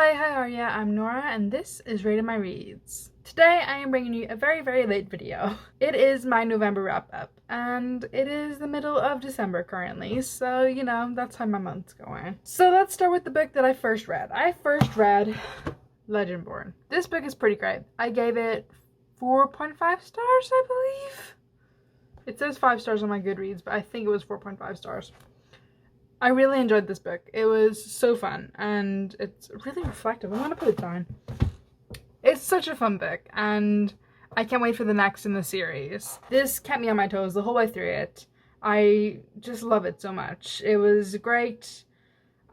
Hi, how are ya? I'm Nora and this is Rating My Reads. Today I am bringing you a very, very late video. It is my November wrap up and it is the middle of December currently, so you know, that's how my month's going. So let's start with the book that I first read. I first read Legendborn. This book is pretty great. I gave it 4.5 stars, I believe. It says 5 stars on my Goodreads, but I think it was 4.5 stars. I really enjoyed this book. It was so fun and it's really reflective. I'm gonna put it down. It's such a fun book and I can't wait for the next in the series. This kept me on my toes the whole way through it. I just love it so much. It was great.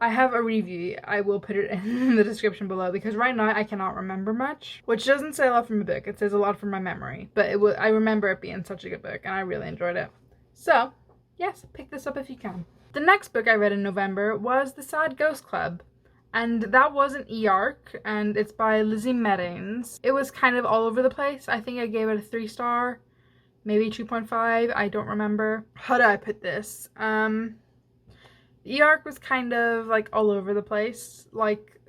I have a review. I will put it in the description below because right now I cannot remember much, which doesn't say a lot from the book. It says a lot from my memory, but I remember it being such a good book and I really enjoyed it. So yes, pick this up if you can. The next book I read in November was The Sad Ghost Club, and that was an e-arc, and it's by Lizzie Meddings. It was kind of all over the place. I think I gave it a 3 star, maybe 2.5, I don't remember. How do I put this? The e-arc was kind of like all over the place. Like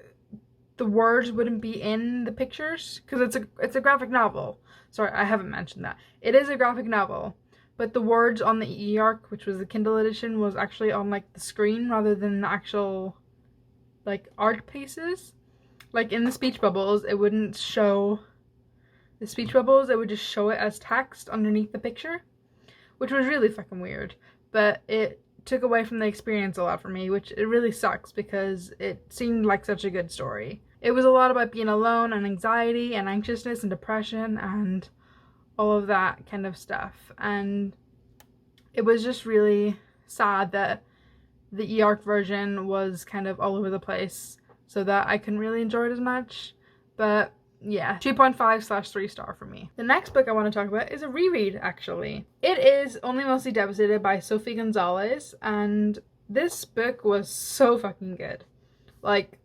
the words wouldn't be in the pictures because it's a graphic novel. Sorry, I haven't mentioned that. It is a graphic novel. But the words on the e-arc, which was the Kindle edition, was actually on like the screen rather than the actual like art pieces. Like in the speech bubbles, it wouldn't show the speech bubbles, it would just show it as text underneath the picture, which was really fucking weird. But it took away from the experience a lot for me, which it really sucks because it seemed like such a good story. It was a lot about being alone and anxiety and anxiousness and depression and all of that kind of stuff, and it was just really sad that the e-arc version was kind of all over the place so that I couldn't really enjoy it as much. But yeah, 2.5/3 star for me. The next book I want to talk about is a reread, actually. It is Only Mostly Devastated by Sophie Gonzalez, and this book was so fucking good. Like,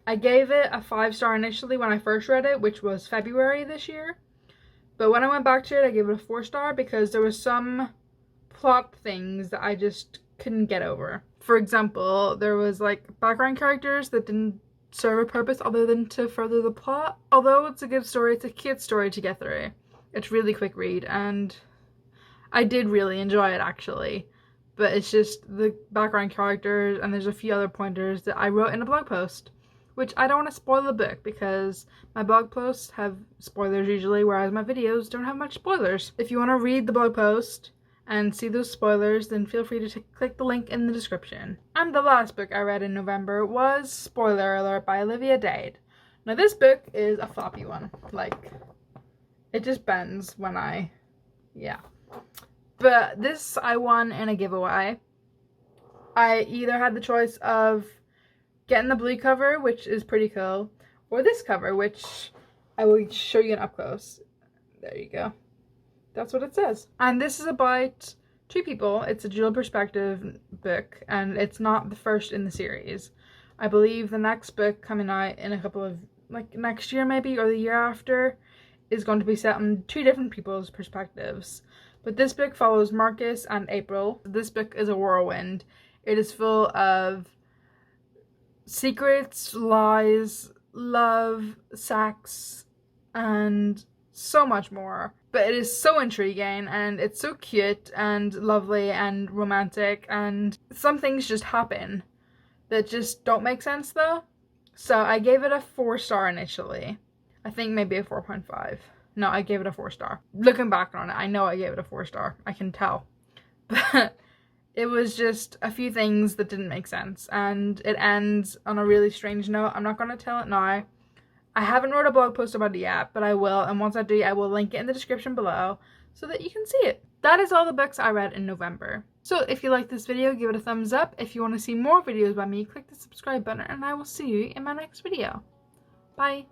I gave it a 5 star initially when I first read it, which was February this year. But when I went back to it, I gave it a 4 star because there was some plot things that I just couldn't get over. For example, there was like background characters that didn't serve a purpose other than to further the plot. Although it's a good story, it's a cute story to get through. It's really quick read and I did really enjoy it actually. But it's just the background characters and there's a few other pointers that I wrote in a blog post. Which I don't want to spoil the book because my blog posts have spoilers usually, whereas my videos don't have much spoilers. If you want to read the blog post and see those spoilers, then feel free to click the link in the description. And the last book I read in November was Spoiler Alert by Olivia Dade. Now this book is a floppy one. Like, it just bends when yeah. But this I won in a giveaway. I either had the choice of getting the blue cover, which is pretty cool, or this cover, which I will show you an up close. There you go. That's what it says. And this is about 2 people. It's a dual perspective book, and it's not the first in the series. I believe the next book coming out in a couple of, like next year maybe, or the year after, is going to be set on 2 different people's perspectives. But this book follows Marcus and April. This book is a whirlwind. It is full of secrets, lies, love, sex, and so much more. But it is so intriguing and it's so cute and lovely and romantic, and some things just happen that just don't make sense though. So I gave it a 4 star initially. I think maybe a 4.5. No, I gave it a 4 star. Looking back on it, I know I gave it a 4 star. I can tell. But it was just a few things that didn't make sense, and it ends on a really strange note. I'm not going to tell it now. I haven't wrote a blog post about it yet, but I will, and once I do, I will link it in the description below so that you can see it. That is all the books I read in November. So if you like this video, give it a thumbs up. If you want to see more videos by me, click the subscribe button, and I will see you in my next video. Bye!